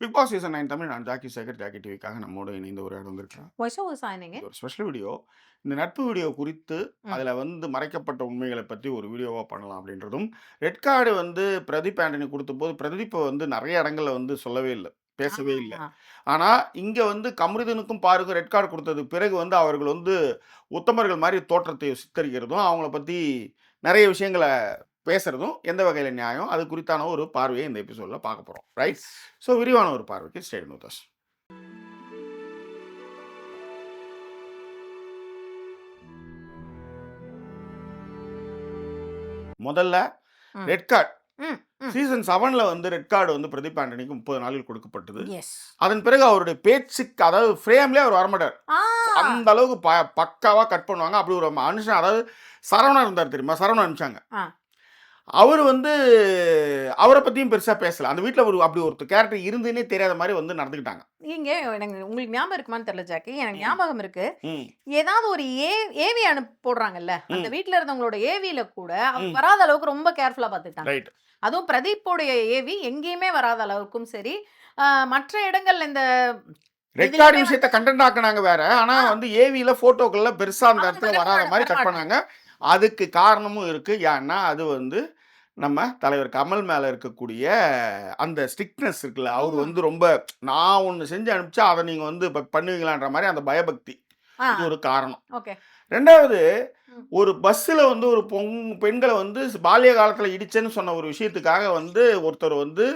Big Boss season 9 Tamil நான் Jackie Sekar Jackie டிவிக்காக நம்மோடு இணைந்து ஒரு இடம் வந்திருக்கிறேன். இது ஒரு ஸ்பெஷல் வீடியோ. இந்த நட்பு வீடியோ குறித்து அதில் வந்து மறைக்கப்பட்ட உண்மைகளை பற்றி ஒரு வீடியோவாக பண்ணலாம் அப்படின்றதும், ரெட் கார்டு வந்து பிரதீப் ஆண்டனி கொடுத்தபோது பிரதீப்பை வந்து நிறைய இடங்கள்ல வந்து சொல்லவே இல்லை, பேசவே இல்லை. ஆனால் இங்கே வந்து கமருதீனுக்கும் பாருக்கும் ரெட் கார்டு கொடுத்ததுக்கு பிறகு வந்து அவர்கள் வந்து உத்தமர்கள் மாதிரி தோற்றத்தை சித்தரிக்கிறதும், அவங்கள பற்றி நிறைய விஷயங்களை பேசுறதும் எந்த வகையில நியாயம்? அது குறித்தான ஒரு பார்வையை இந்த எபிசோட்ல பார்க்க போறோம். ரைட்? ஸோ விரிவான ஒரு பார்வைக்கு ஸ்டே வித் அஸ். முதல்ல ரெட் கார்டு சீசன் 7ல வந்து ரெட் கார்டு வந்து பிரதீப் ஆண்டனிக்கு 30 நாளில் கொடுக்கப்பட்டது. அதன் பிறகு அவருடைய பேச்சுக்கு, அதாவது ஃப்ரேம்லேயே அவர் வரமாட்டார். அந்த அளவுக்கு பக்காவா கட் பண்ணுவாங்க. அப்படி ஒரு மனுஷன், அதாவது சரவணா இருந்தார் தெரியுமா? சரவணா அனுப்பிச்சாங்க. அவர் வந்து அவரை பற்றியும் பெருசாக பேசலை. அந்த வீட்டில் ஒரு அப்படி ஒரு கேரக்டர் இருந்துன்னே தெரியாத மாதிரி வந்து நடந்துக்கிட்டாங்க. இங்கே எனக்கு உங்களுக்கு ஞாபகம் இருக்குமான்னு தெரியல ஜாக்கி, எனக்கு ஞாபகம் இருக்கு. ஏதாவது ஒரு ஏவி போடுறாங்கல்ல, அந்த வீட்டில் இருந்தவங்களோட ஏவியில கூட அவங்க வராத அளவுக்கு ரொம்ப கேர்ஃபுல்லாக பார்த்துட்டாங்க. ரைட். அதுவும் பிரதீப்போடைய ஏவி எங்கேயுமே வராத அளவுக்கும் சரி, மற்ற இடங்கள்ல இந்த ரெக்கார்டு விஷயத்தை கண்டென்ட் ஆக்குனாங்க வேற. ஆனா வந்து ஏவியில போட்டோக்கள்ல பெருசா அந்த இடத்துல வராத மாதிரி கட் பண்ணாங்க. அதுக்கு காரணமும் இருக்கு. ஏன்னா அது வந்து நம்ம தலைவர் கமல் மேல இருக்கக்கூடிய அந்த ஸ்ட்ரிக்ட்னஸ் இருக்குல்ல, அவர் வந்து ரொம்ப நான் ஒன்று செஞ்சு அனுப்பிச்சா அதை நீங்க வந்து பண்ணுவீங்களான்ற மாதிரி அந்த பயபக்தி, இது ஒரு காரணம். ரெண்டாவது, ஒரு பஸ்ஸில் வந்து ஒரு பெண்களை வந்து பாலிய காலத்தில் இடிச்சேன்னு சொன்ன ஒரு விஷயத்துக்காக வந்து ஒருத்தர் வந்து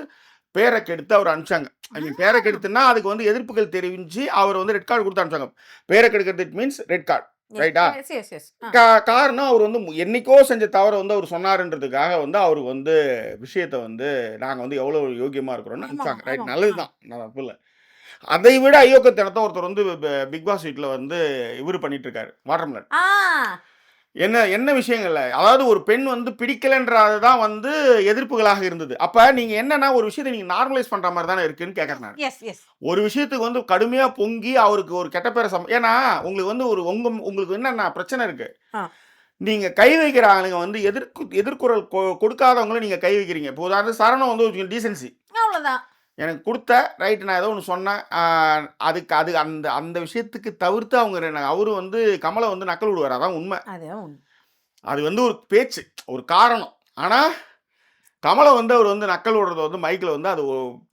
பேரை கெடுத்து அவர் அனுப்பிச்சாங்க. ஐ மீன் பேரை கெடுத்துன்னா அதுக்கு வந்து எதிர்ப்புகள் தெரிவிச்சு அவர் வந்து ரெட் கார்டு கொடுத்து அனுப்பிச்சாங்க. பேரை கெடுக்கிறது இட் மீன்ஸ் ரெட் கார்டு. ரைட்டா? காரணம் அவர் வந்து என்னைக்கோ செஞ்ச தவறை வந்து அவர் சொன்னாருன்றதுக்காக வந்து அவருக்கு வந்து விஷயத்தை வந்து நாங்கள் வந்து எவ்வளோ யோகியமாக இருக்கிறோம்னு அனுப்பிச்சாங்க. ரைட், நல்லதுதான், நான் இல்லை. அதை விட ஐயோக்கத்தனத்தை ஒருத்தர் வந்து பிக் பாஸ் வீட்டில் வந்து இவர் பண்ணிட்டு இருக்காரு, வாட்டர்மெலன். என்ன விஷயங்கள்ல, அதாவது ஒரு பெண் வந்து பிடிக்கலன்றது தான் வந்து எதிர்ப்புகளாக இருந்தது. அப்ப நீங்க என்னன்னா ஒரு விஷயத்தை நீங்க நார்மலைஸ் பண்ற மாதிரி தானே இருக்குன்னு கேட்கறேன் நான். ஒரு விஷயத்துக்கு வந்து கடுமையா பொங்கி அவருக்கு ஒரு கெட்ட பேரை ஏன்னா உங்களுக்கு வந்து ஒரு உங்களுக்கு என்னன்னா பிரச்சனை இருக்கு. நீங்க கை வைக்கிற ஆளுங்க வந்து எதிர்குரல் கொடுக்காதவங்களை நீங்க கை வைக்கிறீங்க. இப்போ உதாரணத்துக்கு சரணம் வந்து டீசென்சி, அவ்வளவுதான். எனக்கு கொடுத்த ரைட்டு, நான் ஏதோ ஒன்று சொன்னேன், அதுக்கு அது அந்த அந்த விஷயத்துக்கு தவிர்த்து அவங்க அவரு வந்து கமலை வந்து நக்கல் விடுவார். அதான் உண்மை. அது வந்து ஒரு பேச்சு, ஒரு காரணம். ஆனால் கமலை வந்து அவர் வந்து நக்கல் விடுறத வந்து மைக்கில் வந்து அது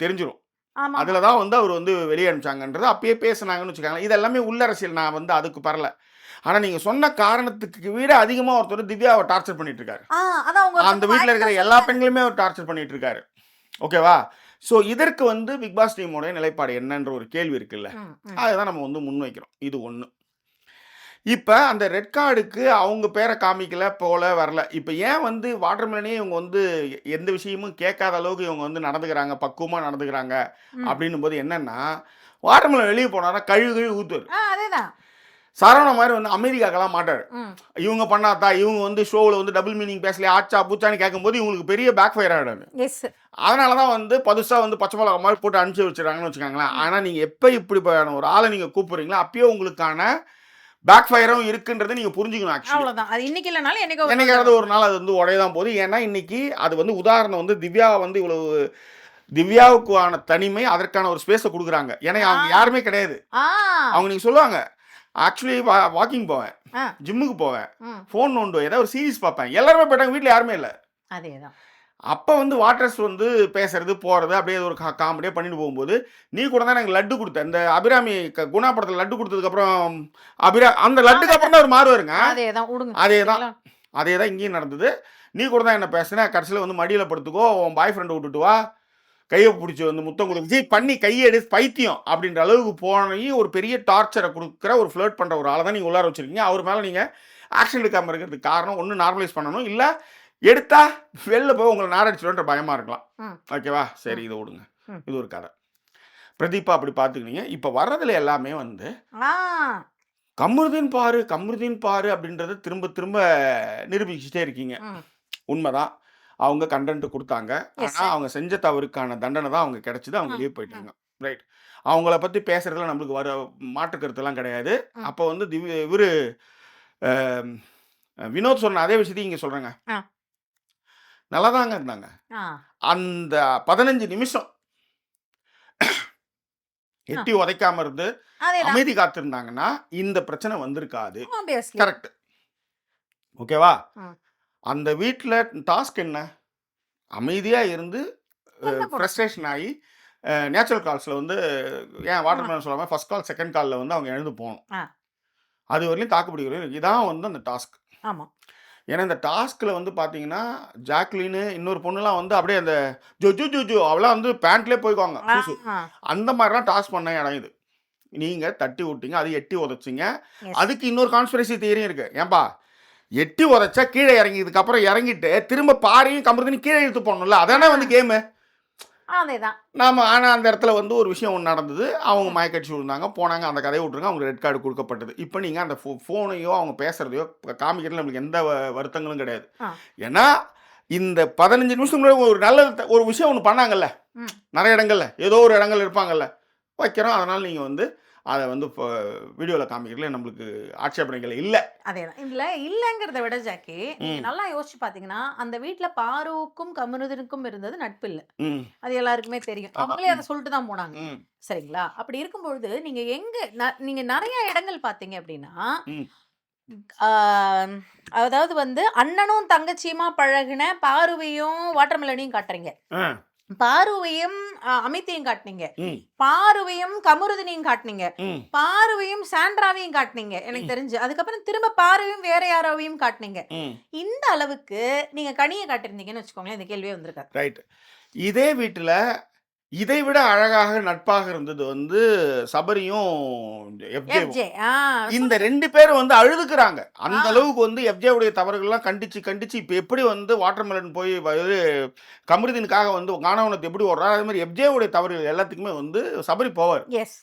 தெரிஞ்சிடும். அதில் தான் வந்து அவர் வந்து வெளியே அனுப்பிச்சாங்கன்றது அப்பயே பேசுனாங்கன்னு வச்சுக்காங்க. இது எல்லாமே உள்ளரசியல், நான் வந்து அதுக்கு பரல. ஆனால் நீங்கள் சொன்ன காரணத்துக்கு விட அதிகமாக ஒருத்தர் திவ்யாவை டார்ச்சர் பண்ணிட்டு இருக்காரு. அந்த வீட்டில் இருக்கிற எல்லா பெண்களுமே அவர் டார்ச்சர் பண்ணிட்டு இருக்காரு. ஓகேவா? ஸோ இதற்கு வந்து பிக் பாஸ் டீமோடைய நிலைப்பாடு என்னன்ற ஒரு கேள்வி இருக்குல்ல, அதுதான் நம்ம வந்து முன்வைக்கிறோம். இது ஒன்று. இப்போ அந்த ரெட் கார்டுக்கு அவங்க பேரை காமிக்கல, போல வரல. இப்போ ஏன் வந்து வாட்டர்மெலனே இவங்க வந்து எந்த விஷயமும் கேட்காத அளவுக்கு இவங்க வந்து நடந்துக்கிறாங்க, பக்குவமாக நடந்துக்கிறாங்க அப்படின்னும் போது என்னன்னா, வாட்டர்மெலன் வெளியே போனாரா கழுவி ஊத்துரு. அதேதான். சரவண மாதிரி வந்து அமெரிக்காக்கெல்லாம் மாட்டாரு. இவங்க பண்ணாதா, இவங்க வந்து ஷோவில் வந்து டபுள் மீனிங் பேசலையே, ஆச்சா பூச்சான்னு கேட்கும்போது இவங்களுக்கு பெரிய பேக் ஃபயர் ஆகிடாது. அதனால தான் வந்து பதுசாக வந்து பச்சை மிளகா மாதிரி போட்டு அனுப்பிச்சி வச்சுருக்காங்கன்னு வச்சுக்காங்களேன். ஆனால் நீங்கள் எப்போ இப்படி ஒரு ஆளை நீங்கள் கூப்பிட்றீங்களோ அப்பயே உங்களுக்கான பேக் ஃபயரும் இருக்குன்றதை நீங்கள் புரிஞ்சுக்கணும். ஆக்சுவலி என்னைக்காவது ஒரு நாள் அது வந்து உடையதான் போகுது. ஏன்னா இன்னைக்கு அது வந்து உதாரணம் வந்து திவ்யா வந்து இவ்வளவு திவ்யாவுக்கான தனிமை, அதற்கான ஒரு ஸ்பேஸை கொடுக்குறாங்க. ஏன்னா அவங்க யாருமே கிடையாது. அவங்க நீங்கள் சொல்லுவாங்க, ஆக்சுவலி வாக்கிங் போவேன், ஜிம்முக்கு போவேன், ஃபோன் நோண்டுவேன், ஏதாவது ஒரு சீரிஸ் பார்ப்பேன், எல்லாருமே போயிட்டாங்க, வீட்டில் யாருமே இல்லை. அதேதான். அப்போ வந்து வாட்டர்ஸ் வந்து பேசுறது போகிறது அப்படியே ஒரு காமெடியாக பண்ணிட்டு போகும்போது, நீ கூட தான் எனக்கு லட்டு கொடுத்த, இந்த அபிராமி குணா படத்தில் லட்டு கொடுத்ததுக்கப்புறம் அந்த லட்டுக்கு அப்புறம் தான் ஒரு மாறுவாருங்க. அதே தான் இங்கேயும் நடந்தது. நீ கூட தான் என்ன பேசுனேன், கடைசியில் வந்து மடியில் படுத்துக்கோ, உன் பாய் ஃப்ரெண்டை விட்டுட்டு வா, கையை பிடிச்சி வந்து முத்தம் கொடுத்து பண்ணி கையெடு பைத்தியம் அப்படின்ற அளவுக்கு போனி ஒரு பெரிய டார்ச்சரை கொடுக்குற ஒரு ஃப்ளர்ட் பண்ணுற ஒரு ஆளை தான் நீங்கள் உள்ளார வச்சுருக்கீங்க. அவர் மேலே நீங்கள் ஆக்ஷன் எடுக்காமல் இருக்கிறதுக்கு காரணம் ஒன்று நார்மலைஸ் பண்ணணும், இல்லை எடுத்தா வெளில போய் உங்களை நாரடிச்சிடுன்ற பயமாக இருக்கலாம். ஓகேவா? சரி, இதை விடுங்க, இது ஒரு கதை. பிரதீபா அப்படி பார்த்துக்கினீங்க. இப்போ வர்றதுல எல்லாமே வந்து கமருதீன் பாரு அப்படின்றத திரும்ப திரும்ப நிரூபிச்சுட்டே இருக்கீங்க. உண்மைதான், அவங்க கண்டென்ட் கொடுத்தாங்க. ஆனால் அவங்க செஞ்ச தவறுக்கான தண்டனை தான் அவங்க கிடைச்சது. அவங்க வெளியே போயிட்டாங்க. ரைட். அவங்கள பற்றி பேசுறதுல நம்மளுக்கு வர மாற்று கருத்துலாம் கிடையாது. அப்போ வந்து இவர் வினோத் சொன்ன அதே விஷயத்தையும் இங்கே சொல்கிறேங்க. நல்லா தாங்க இருந்தாங்க. அந்த 15 நிமிஷம் எட்டி உதைக்காம இருந்து அதேதான் அமைதி காத்திருந்தாங்கன்னா இந்த பிரச்சனை வந்திருக்காது. ஆப்வியஸ்லி. கரெக்ட். ஓகேவா? ம். அந்த வீட்ல டாஸ்க் என்ன? அமைதியா இருந்து சண்டை போடணும். ஃப்ரஸ்ட்ரேஷன் ஆகி நேச்சுரல் கால்ஸ்ல வந்து ஏன் வாட்டர் மேலன் சொல்லாம ஃபர்ஸ்ட் கால், செகண்ட் கால்ல வந்து அவங்க எழுந்து போகணும். ஆ. அது வரையிலும் தாக்குப்பிடிக்க வரையும் இதான் வந்து அந்த டாஸ்க். ஆமா. ஏன்னா இந்த டாஸ்க்ல வந்து பார்த்தீங்கன்னா, ஜாக்லின் இன்னொரு பொண்ணுலாம் வந்து அப்படியே அந்த ஜொஜு ஜொஜு அவலாம் வந்து பேண்ட்லயே போய்க்குவாங்க. சூசு. ஆ. அந்த மாதிரிலாம் டாஸ்க் பண்ண இடம் இது. நீங்க தட்டி விட்டீங்க, அது எட்டி உதைச்சிங்க. Yes. அதுக்கு இன்னொரு கான்ஸ்பிரசி தியரியும் இருக்கு. ஏன்பா எட்டி உதைச்சா கீழே இறங்கியதுக்கு அப்புறம் இறங்கிட்டு திரும்ப பாறையும் கம்பரத்தையும் கீழே இழுத்து போடணும்ல. அதானே வந்து கேமு. அதேதான். நாம ஆனா அந்த இடத்துல வந்து ஒரு விஷயம் ஒண்ணு நடந்தது. அவங்க மயக்கடிச்சு விழுந்தாங்க, போனாங்க. அந்த கதையை விட்டுருங்க. அவங்களுக்கு ரெட் கார்டு கொடுக்கப்பட்டது. இப்போ நீங்க அந்த ஃபோனையோ அவங்க பேசுறதையோ காமிக்கிறதுல நம்மளுக்கு எந்த வருத்தங்களும் கிடையாது. ஆ. ஏன்னா இந்த 15 நிமிஷம் முன்னாடி ஒரு நல்ல ஒரு விஷயம் ஒன்று பண்ணாங்கல்ல. ம். நிறைய இடங்கள்ல ஏதோ ஒரு இடங்கள்ல இருப்பாங்கல்ல. வைக்கிறோம். அதனால நீங்க வந்து அதை வந்து இப்போ வீடியோவில் காமிக்கிறதுல நம்மளுக்கு ஆட்சேபனைகள் இல்லை. அதேதான். இதுல இல்லங்கிறத விட ஜாக்கி, நீங்க ம். நல்லா யோசிச்சு பாத்தீங்கன்னா, அந்த வீட்ல பாருவுக்கும் கமருதனுக்கும் இருந்தது நட்பு இல்ல. ம். அது எல்லாருக்குமே தெரியும். ஆமா. அவங்களே அத சொல்லிட்டு தான் போனாங்க. ம். சரிங்களா? அப்படி இருக்கும்பொழுது, நீங்க எங்க நீங்க நெறைய இடங்கள் பாத்தீங்க அப்படின்னா, ம். ஆ அதாவது வந்து அண்ணனும் தங்கச்சியுமா பழகுன பாருவையும் வாட்டர்மெலனையும் காட்டுறீங்க. ஆ. பாருவையும் அமித்தையும் காட்டுனீங்க. ம். பாருவையும் கமருதினையும் காட்டுனீங்க. ம். பாருவையும் சாண்ட்ராவையும் காட்டுனீங்க எனக்கு தெரிஞ்சு. அதுக்கப்புறம் திரும்ப பாருவையும் வேற யாராவையும் காட்டுனீங்க. ம். இந்த அளவுக்கு நீங்க கனிய காட்டியிருந்தீங்கன்னு வச்சுக்கோங்களேன், இந்த கேள்வியே வந்திருக்காது. ரைட். இதே வீட்டில் இதை விட அழகாக நட்பாக இருந்தது வந்து சபரியும் எஃப்ஜேவும். எஃப்ஜே. இந்த 2 பேரும் வந்து அழுதுக்குறாங்க. அந்த ஆ. அளவுக்கு வந்து எஃப்ஜேவுடைய தவறுகள்லாம் கண்டிச்சு இப்போ எப்படி வந்து வாட்டர்மெலன் போய் கமருதீனுக்காக வந்து கானவனத்தை எப்படி ஓடுறாரு, அதே மாதிரி எஃப்ஜேவுடைய தவறுகள் எல்லாத்துக்குமே வந்து சபரி போவார். எஸ்.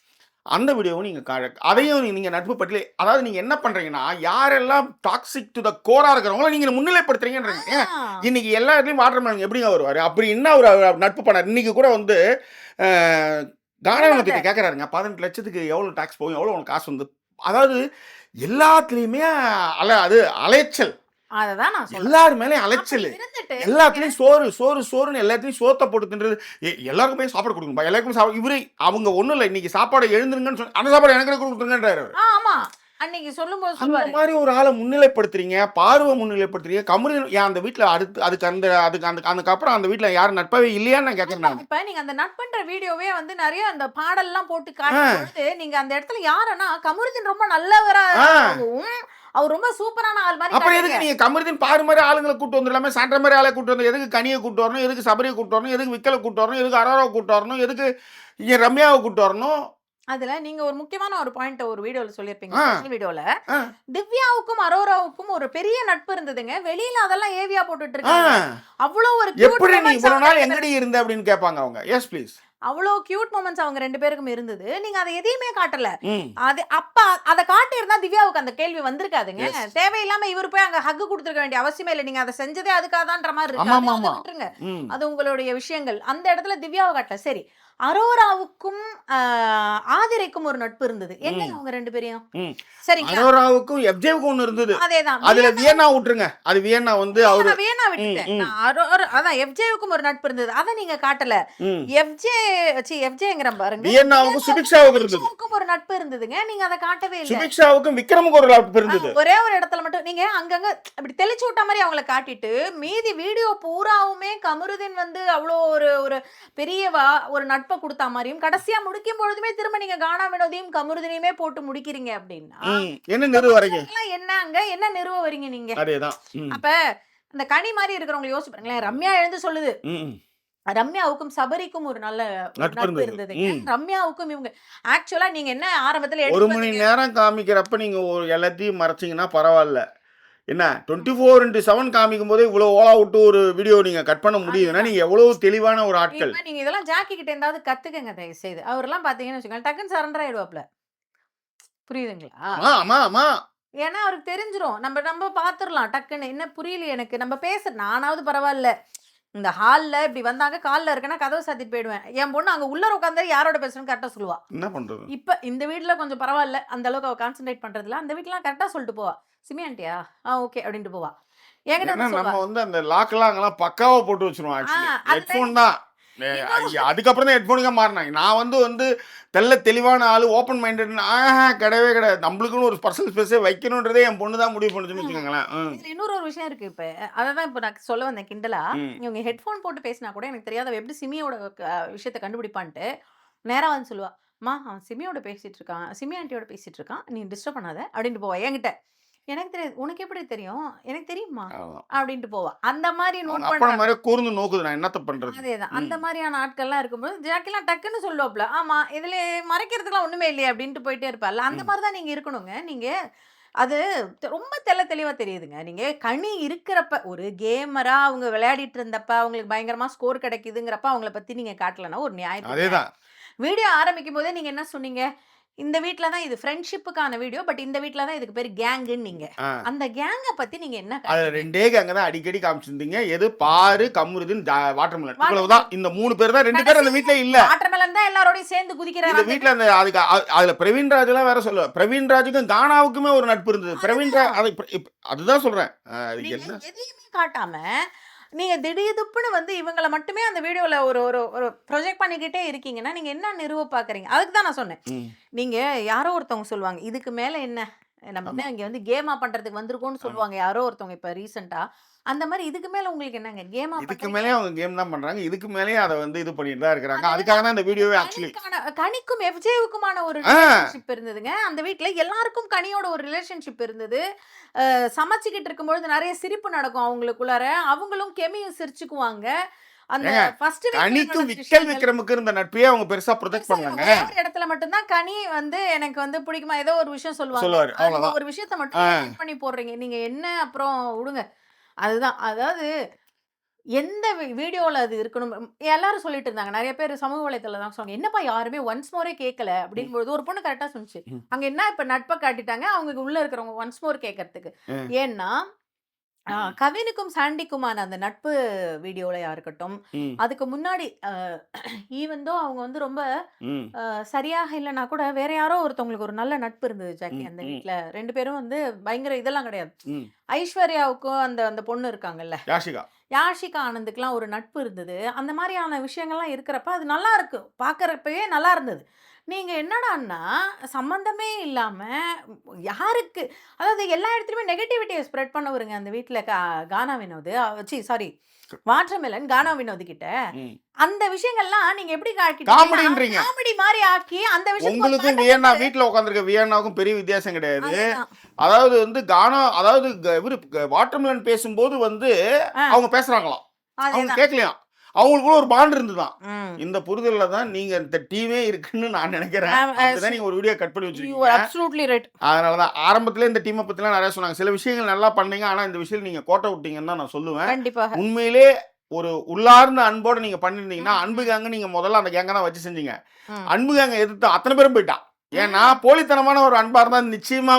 அந்த வீடியோவும் நீங்கள் அதையும் நீங்கள் நட்பு பற்றி அதாவது நீங்கள் என்ன பண்ணுறீங்கன்னா யாரெல்லாம் டாக்ஸிக் டு த கோராக இருக்கிறவங்கள நீங்கள் முன்னிலைப்படுத்துறீங்கன்றீங்க. ஏன் இன்னைக்கு எல்லா இடத்துலையும் வாட்டர்மெலன் எப்படிங்க வருவார்? அப்படி என்ன அவர் நட்பு பண்ணார்? இன்னைக்கு கூட வந்து கானவனத்திட்ட கேட்குறாருங்க 18 லட்சத்துக்கு எவ்வளோ டாக்ஸ் போகும், எவ்வளோ உனக்கு காசு வந்து, அதாவது எல்லாத்துலேயுமே அது அலைச்சல். அததான் நான் சொல்றேன். எல்லாரு மேலேயும் அலைச்சல். இருந்துட்டு எல்லாத்துலேயும் சோறுன்னு எல்லாத்தையும் சோத்தை போட்டு தின்றது. எல்லாருக்குமே சாப்பாடு கொடுக்கணும்பா, எல்லாருக்குமே இவரு அவங்க ஒன்றும் இல்லை, இன்னைக்கு சாப்பாடு எழுந்துருங்கன்னு சொல்லி அந்த சாப்பாடு எனக்கு கொடுத்துருங்கன்றாரு. ஆமா. அன்னைக்கு சொல்லும்போது அந்த சொல்லுவாரு. மாதிரி ஒரு ஆளை முன்னிலைப்படுத்துறீங்க, பார்வை முன்னிலைப்படுத்துறீங்க. கமருதீன் ஏன் அந்த வீட்டில் அடுத்து அதுக்கப்புறம் அந்த வீட்டில் யாரும் நட்பாவே இல்லையான்னு நான் கேட்குறேன். நான் இப்ப நீங்க அந்த நட்புன்ற வீடியோவே வந்து நிறைய அந்த பாடல்லாம் போட்டு காட்டும்பொழுது நீங்க அந்த இடத்துல யாருன்னா கமருதீன் ரொம்ப நல்லவராகவும் அவர் ரொம்ப சூப்பரான ஆள் மாதிரி அப்புறம் காட்டுறீங்க. எதுக்கு நீங்க கமருதீன் பாரு மாதிரி ஆளுங்களை கூட்டு வந்துடலாமே, சாண்ட்ரா மாதிரி ஆளை கூட்டு வந்து எதுக்கு கனியை கூட்டு வரணும், எதுக்கு சபரியை கூட்டு வரணும், எதுக்கு விக்கலை கூட்டு வரணும், எதுக்கு அரோராவை கூட்டு வரணும், எதுக்கு இங்க ரம்யாவை கூட்டு வரணும்? அதுல நீங்க ஒரு முக்கியமான ஒரு பாயிண்ட் ஒரு வீடியோல சொல்லிருப்பீங்க. ஆ. ஸ்பெஷல் வீடியோல ஆ. திவ்யாவுக்கும் அரோராவுக்கும் ஒரு பெரிய நட்பு இருந்ததுங்க. வெளியில அதெல்லாம் ஏவியா போட்டுட்டு ஆ. இருக்காங்க. அவ்வளவு ஒரு cute எப்படி நீ moments இவ்வளவு அவங்க நாள் ரெண்டு எங்கடி இருந்த அப்படின்னு கேட்பாங்க அவங்க. Yes please. அவ்வளவு கியூட் மொமெண்ட்ஸ் அவங்க 2 பேருக்கும் இருந்தது. நீங்க அதை எதையுமே காட்டல. ம். அது அப்ப அத காட்டியிருந்தா திவ்யாவுக்கு அந்த கேள்வி வந்திருக்காதுங்க. Yes. தேவையில்லாம இவர் போய் அங்க ஹக் கொடுத்துருக்க வேண்டிய அவசியமே இல்லை. நீங்க அதை செஞ்சதே அதுக்காகதான்ற மாதிரி இருக்கு. ஆமா, அதை ஆமா. விட்டுருங்க. ம். அது உங்களுடைய விஷயங்கள். அந்த இடத்துல திவ்யாவை காட்டல. சரி, அரோராவுக்கும் ஆதிரைக்கும் ஒரு நட்பு இருந்தது. எங்க ம். அவங்க 2 பேரையும்? ம். சரிங்களா? அரோராவுக்கும் எஃப்ஜேவுக்கும் ஒன்று இருந்தது. அதேதான். அதுல வியன்னா விட்டுருங்க. அது வியன்னா வந்து அவரு நான் வேணா விட்டுட்டேன். ம், ம். நான் அதான் எஃப்ஜேவுக்கும் ஒரு நட்பு இருந்தது. அதை நீங்க காட்டல. ம். எஃப்ஜேங்கிற பாருங்க. வியன்னாவுக்கும் சுபிக்ஷாவுக்கும் இருந்தது. சுபிக்ஷாவுக்கும் ஒரு நட்பு இருந்ததுங்க. நீங்க அதை காட்டவே இல்லை. சுபிக்ஷாவுக்கும் விக்ரமுக்கும் ஒரு நட்பு இருந்தது. ஒரே ஒரு இடத்துல மட்டும் நீங்க அங்கங்க அப்படி தெளிச்சு விட்ட மாதிரி அவங்கள காட்டிட்டு மீதி வீடியோ பூராவுமே கமருதீன் வந்து அவ்வளோ ஒரு பெரியவா ஒரு நட்பை கொடுத்தா மாதிரியும் கடைசியா முடிக்கும் பொழுதுமே திரும்ப நீங்க கானா வினோதையும் கமருதீனையுமே போட்டு முடிக்கிறீங்க அப்படின்னா என்ன நிறுவ வரீங்க? என்ன அங்க என்ன நிறுவ வரீங்க நீங்க? அதேதான். ம். அப்ப அந்த கனி மாதிரி இருக்கிறவங்க யோசிச்சு பாருங்களேன். ரம்யா எழுந்து சொல்லுது ம். ரம்யாவுக்கும் சபரிக்கும் ஒரு நல்ல நட்பு நட்பு இருந்தது. இருந்ததுங்க. ம். ரம்யாவுக்கும் இவங்க ஆக்சுவலா நீங்க என்ன ஆரம்பத்துல ஒரு எடுத்து மணி வந்தீங்க? நேரம் காமிக்கிறப்ப நீங்க எல்லாத்தையும் மறைச்சிங்கன்னா பரவாயில்ல. என்ன 24x7 காமிக்கும் போதே இவ்வளோ ஓலா விட்டு ஒரு வீடியோ நீங்க கட் பண்ண முடியுதுன்னா நீங்க எவ்வளவு தெளிவான ஒரு ஆட்கள். இப்ப நீங்க இதெல்லாம் ஜாக்கி கிட்ட இருந்தாவது கத்துக்கங்க தயவு செய்து. அவர்லாம் பாத்தீங்கன்னு வச்சுக்கோங்க டக்குன்னு சரண்டர் ஆயிடுவாப்ல. புரியுதுங்களா? ஆமா ஆமா ஆமா. ஏன்னா அவருக்கு தெரிஞ்சிரும். நம்ம பாத்துரலாம் டக்குன்னு. என்ன புரியல எனக்கு. நம்ம நானாவது பரவாயில்ல. இந்த ஹால்ல இப்படி வந்தாங்க கால்ல இருக்கேன்னா கதவை சாத்திட்டு போயிடுவேன். என் பொண்ணு அங்க உள்ளர உட்காந்து யாரோட பேசணும்னு கரெக்டா சொல்லுவா. என்ன பண்றது? இப்ப இந்த வீட்ல கொஞ்சம் பரவாயில்ல. அந்த அளவுக்கு அவ கான்சென்ட்ரேட் பண்றதுல அந்த வீட்லாம் கரெக்டா சொல்லிட்டு போவா. சிமி ஆண்டியா? ஓகே அப்படின்ட்டு போவா. என்கிட்ட ஏன்னா வந்து சொல்லுவா. நம்ம வந்து அந்த லாக்கெல்லாம் அங்கெல்லாம் பக்காவா போட்டு வச்சிருவோம். ஆக்சுவலி அதுல ஹெட்ஃபோன் தான் அதுக்கப்புறம் தான் ஹெட்ஃபோனுக்கே மாறினாங்க. நான் வந்து தெள்ள தெளிவான ஆளு, ஓப்பன் மைண்டட் கிடையவே கிடையாது. நம்மளுக்குன்னு ஒரு பர்சனல் ஸ்பேஸே வைக்கணுன்றதே என் பொண்ணு தான் முடிவு பண்ணுச்சுன்னு வச்சுக்கோங்களேன். இதுல இன்னொரு ஒரு விஷயம் இருக்கு. இப்ப அததான் இப்ப நான் சொல்ல வந்தேன் கிண்டலா. ம். இவங்க ஹெட்ஃபோன் போட்டு பேசினா கூட எனக்கு தெரியாது அவ எப்படி சிமியோட விஷயத்த கண்டுபிடிப்பான்ட்டு, நேரா வந்து சொல்லுவா. "அம்மா அவன் சிமியோட பேசிட்டு இருக்கான். சிமி ஆன்ட்டியோட பேசிட்டு இருக்கான். நீ டிஸ்டர்ப் பண்ணாத" அப்படின்ட்டு போவா என்கிட்ட. எனக்கு தெரியாது. "உனக்கு எப்படி தெரியும்?" "எனக்கு தெரியும்மா" அவ்வளவுதான். அப்படின்ட்டு போவா. அந்த மாரி அவங்க நோட் அப்பா பண்ற மாதிரியே கூர்ந்து நோக்குது. நான் என்னத்த பண்றது? அதேதான். ம். அந்த மாரியான ஆட்கள்லாம் இருக்கும்போது, ஜாக்கிலாம் டக்குன்னு சொல்லுவாப்ல. "ஆமா, இதுல மறைக்கிறதுக்குலாம் ஒண்ணுமே இல்லையே" அப்படின்ட்டு போயிட்டே இருப்பார்ல. அந்த ம். மாரி தான் நீங்க இருக்கணுங்க. நீங்க அது ரொம்ப தெளிவா தெரியுதுங்க. நீங்க கனி இருக்கிறப்ப, ஒரு கேமரா அவங்க விளையாடிட்டு இருந்தப்ப, அவங்களுக்கு பயங்கரமா ஸ்கோர் கிடைக்குதுங்கிறப்ப, அவங்கள பத்தி நீங்க காட்டலன்னா ஒரு நியாயத்துக்கு நியாயம். அதேதான். வீடியோ ஆரம்பிக்கும்போதே நீங்க என்ன சொன்னீங்க? இந்த வீட்ல தான் இது ஃப்ரெண்ட்ஷிப்புக்கான வீடியோ. பட் இந்த வீட்ல தான் இதுக்கு பேரு கேங்குன்னீங்க. ஆ. அந்த கேங்க பத்தி நீங்க என்ன அதுல காட்டுனீங்க? 2 கேங்க தான் அடிக்கடி காமிச்சிருந்தீங்க. எது பாரு, கமருதீன், வாட்டர்மெலன். இவ்வளவுதான். வாட்டர்மெலன். இந்த 3 பேர் தான் 2 பேர் அந்த வீட்ல இல்ல. வாட்டர்மெலன் தான் எல்லாரோடையும் சேர்ந்து குதிக்கிறாரு. இந்த அந்த வீட்ல அந்த அதுக்கு அதுல பிரவீன்ராஜ்லாம் வேற சொல்லுவேன். பிரவீன்ராஜுக்கும் கானாவுக்குமே ஒரு நட்பு இருந்தது. அதுதான். அது அதுதான் சொல்றேன். நீங்க என்ன எதையுமே காட்டாம, நீங்க திடீதுப்புன்னு வந்து இவங்கள மட்டுமே அந்த வீடியோல ஒரு ஒரு ஒரு ப்ரொஜெக்ட் பண்ணிக்கிட்டே இருக்கீங்கன்னா, நீங்க என்ன நிறுவ பார்க்குறீங்க? அதுக்கு தான் நான் சொன்னேன். ம். நீங்க யாரோ ஒருத்தவங்க சொல்லுவாங்க, "இதுக்கு மேல என்ன? நம்ம ஆமா, என்ன இங்க வந்து கேமா பண்றதுக்கு வந்திருக்கோம்னு" ஆமா. சொல்லுவாங்க யாரோ ஒருத்தவங்க இப்ப ரீசென்ட்டா. அந்த மாரி இதுக்கு மேல உங்களுக்கு என்னங்க? கேமா இதுக்கு பண்றீங்க. மேலயும் அவங்க கேம் தான் பண்றாங்க. இதுக்கு மேலயும் அத இது பண்ணிட்டு தான் இருக்கிறாங்க. அதுக்காக அதேதான். தான் இந்த வீடியோவே ஆக்சுவலி. கனிக்கும் எஃப்ஜேவுக்குமான ஒரு ஆ. ரிலேஷன்ஷிப் இருந்ததுங்க. அந்த வீட்ல எல்லாருக்கும் கனியோட ஒரு ரிலேஷன்ஷிப் இருந்தது. சமைச்சுக்கிட்டு இருக்கும்பொழுது நெறைய சிரிப்பு நடக்கும் அவங்களுக்குள்ளார. அவங்களும் கெமியும் சிரிச்சுக்குவாங்க. அந்த ஏங்க ஃபர்ஸ்ட் வீக்ல கனிக்கும் நடந்த விக்கல் விஷயங்கள் விக்ரமுக்கு இருந்த நட்பையே அவங்க பெருசா புரொடெக்ட் பெருசா பண்ணலங்க. ஒரே ஒரு இடத்துல மட்டும் தான் கனி வந்து எனக்கு வந்து பிடிக்குமா ஏதோ ஒரு விஷயம் சொல்லுவாங்க. சொல்லுவாரு. அந்த அவ்வளவுதான். ஒரு விஷயத்த மட்டும் ஆ. கட் பண்ணி போடுறீங்க. நீங்க என்ன அப்புறம் விடுங்க. அதுதான். அதாவது எந்த வீடியோல அது இருக்கணும். எல்லாரும் சொல்லிட்டு இருந்தாங்க. நெறைய பேர் சமூக வலைதளத்துல தான் சொன்னாங்க. "என்னப்பா யாருமே ஒன்ஸ் மோரே கேட்கல" ம். அப்படிங்கும்போது ஒரு பொண்ணு கரெக்ட்டா சொன்னுச்சு. ம். அங்க என்ன இப்ப நட்ப காட்டிட்டாங்க. அவங்க உள்ள இருக்கிறவங்க ஒன்ஸ் மோர் கேட்கறதுக்கு. ம். ஏன்னா, கவினுக்கும் சாண்டிக்குமான அந்த நட்பு வீடியோலயா இருக்கட்டும், ம். அதுக்கு முன்னாடி ஈவன் தோ அவங்க வந்து ரொம்ப ம். சரியாக இல்லன்னா கூட வேற யாரோ ஒருத்தவங்களுக்கு ஒரு நல்ல நட்பு இருந்தது ஜாக்கி ம். அந்த ம். வீட்ல. 2 பேரும் வந்து பயங்கர இதெல்லாம் கிடையாது. ம். ஐஸ்வர்யாவுக்கும் அந்த அந்த பொண்ணு இருக்காங்கல்ல. யாஷிகா. யாஷிகா ஆனந்துக்குலாம் ஒரு நட்பு இருந்தது. அந்த மாரியான விஷயங்கள்லாம் இருக்கிறப்ப, அது நல்லா இருக்கு. பார்க்கறப்பயே நல்லா இருந்தது. நீங்க என்னடான்னா, சம்மந்தமே இல்லாம யாருக்கு அதாவது எல்லா இடத்துலயுமே நெகட்டிவிட்டிய ஸ்ப்ரெட் பண்ணவருங்க அந்த வீட்ல கானா வினோத். சாரி வாட்டர்மெலன் கானா வினோத் கிட்ட. ம். அந்த விஷயங்கள்லாம் நீங்க எப்படி காட்டிட்டீங்கன்னா, காமெடின்றீங்க. காமெடி மாரி ஆக்கி அந்த விஷயத்துக்கு ஒரு உங்களுக்கும் கண்டென்ட் வியன்னா வீட்ல உட்கார்ந்திருக்க வியன்னாவுக்கும் பெரிய வித்தியாசம் கிடையாது. அதேதான். கானா இவரு வாட்டர்மெலன் பேசும்போது ஆ அவங்க பேசுறாங்களாம். அவங்க அதேதான். கேட்கலையாம். அவங்களுக்குள்ள ஒரு பாண்ட் இருந்துதாம். ம். இந்த புரிதல்ல தான் நீங்க இந்த டீமே இருக்குன்னு நான் நெனைக்கிறேன். அ அ அப்படிதான் நீங்க ஒரு வீடியோ கட் பண்ணி யூ ஆர் வச்சிருக்கீங்க. Absolutely right. அதனால தான் ஆரம்பத்திலே இந்த டீம பத்திலாம் நெறைய சொன்னாங்க. சில விஷயங்கள் நல்லா பண்ணீங்க. ஆனா இந்த விஷயம் நீங்க கோட்ட விட்டீங்கன்னு தான் நான் சொல்லுவேன். கண்டிப்பாக. உண்மையிலே ஒரு உள்ளார்ந்த அன்போட நீங்க பண்ணியிருந்தீங்கன்னா, ம், அன்பு ம், கேங்க நீங்க முதல்ல அந்த கேங்க தான் வச்சு செஞ்சீங்க. ம். அன்பு கேங்க எதிர்த்து அத்தன பேரும் போயிட்டான். ஏன்னா, ம். போலித்தனமான ஒரு அன்பா இருந்தா நிச்சயமா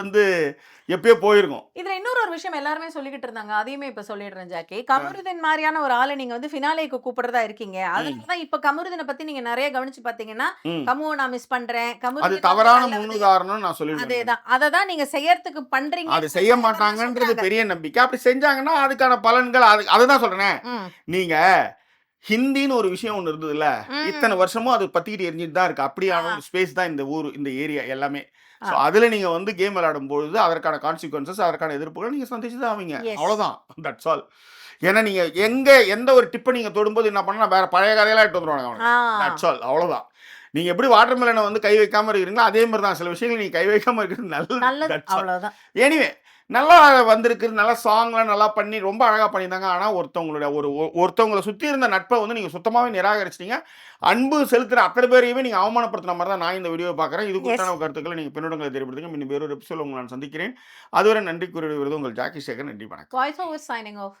அது எப்பயோ போயிருக்கும். இதுல இன்னொரு ஒரு விஷயம் எல்லாருமே சொல்லிக்கிட்டு இருந்தாங்க. அதையுமே இப்ப சொல்லிடுறேன் ஜாக்கி. அ. கமருதீன் மாரியான ஒரு ஆள நீங்க வந்து ஃபினாலேக்கு கூப்பிடுறதா இருக்கீங்க. ம். அதனால தான் இப்ப கமருதீன பத்தி நீங்க நெறைய கவனிச்சு பார்த்தீங்கன்னா, ம். கமுவ நான் மிஸ் பண்றேன். அது கமருதீன் வந்து தவறான நல்லவரு. முன்னுதாரணம்னு நான் சொல்லிடுவேன் நானு. அதேதான். அத தான் நீங்க செய்யறதுக்கு அது பண்றீங்கன்றத செய்ய எல்லாரும் மாட்டாங்கன்றது சொல்றாங்க. பெரிய நம்பிக்கை. அப்படி செஞ்சாங்கன்னா, அதுக்கான பலன்கள் அதுதான் சொல்றேனே. ம். நீங்க ஹிந்தின்னு ஒரு விஷயம் ஒண்ணு இருந்ததுல்ல. இத்தன ம். வருஷமும் அது பத்திக்கிட்டு எரிஞ்சுட்டு தான் இருக்கு. அப்படியான ஆ. ஒரு ஸ்பேஸ் தான் இந்த ஊரு, இந்த ஏரியா எல்லாமே. ஆ. ஸோ அதுல நீங்க கேம் விளையாடும்பொழுது, அதற்கான கான்சிக்வென்சஸ், அதற்கான எதிர்ப்புகள நீங்க சந்திச்சு தான் ஆவீங்க. எஸ். அவ்வளோதான். That's all. ஏன்னா நீங்க எந்த ஒரு டிப்ப நீங்க தொடும்போது என்ன பண்ணா, வேற பழைய கதையெல்லாம் எடுத்து வந்துருவானுங்க அவனுங்க. ஆ. That's all. அவ்வளோதான். நீங்க எப்படி வாட்டர்மெலன கை வைக்காம இருக்கிறீங்களோ, அதே மாரி தான் சில விஷயங்கள் நீங்க கை வைக்காம இருக்கிறது நல்லது. நல்லது. That's all. அவ்வளவுதான். எனிவே நல்லா வந்திருக்கு. நல்லா சாங்லாம் நல்லா பண்ணி ரொம்ப அழகா பண்ணியிருந்தாங்க. ஆனா ஒருத்தவங்கள சுத்தி இருந்த நட்ப நீங்க சுத்தமாவே நிராகரிச்சுட்டீங்க. அன்பு செலுத்துற அத்தன பேரையுமே நீங்க அவமானப்படுத்துன மாரி தான் நான் இந்த வீடியோவ பார்க்குறேன். இது எஸ். குறித்தான கருத்துக்கள நீங்க பின்னூட்டங்களை தெரியப்படுத்துங்க. இன்னும் வேறொரு எபிசோட்ல உங்கள நான் சந்திக்கிறேன். அதுவரை நன்றி கூறி விடுவது உங்கள் ஜாக்கி சேகர். நன்றி, வணக்கம். Voice over signing off.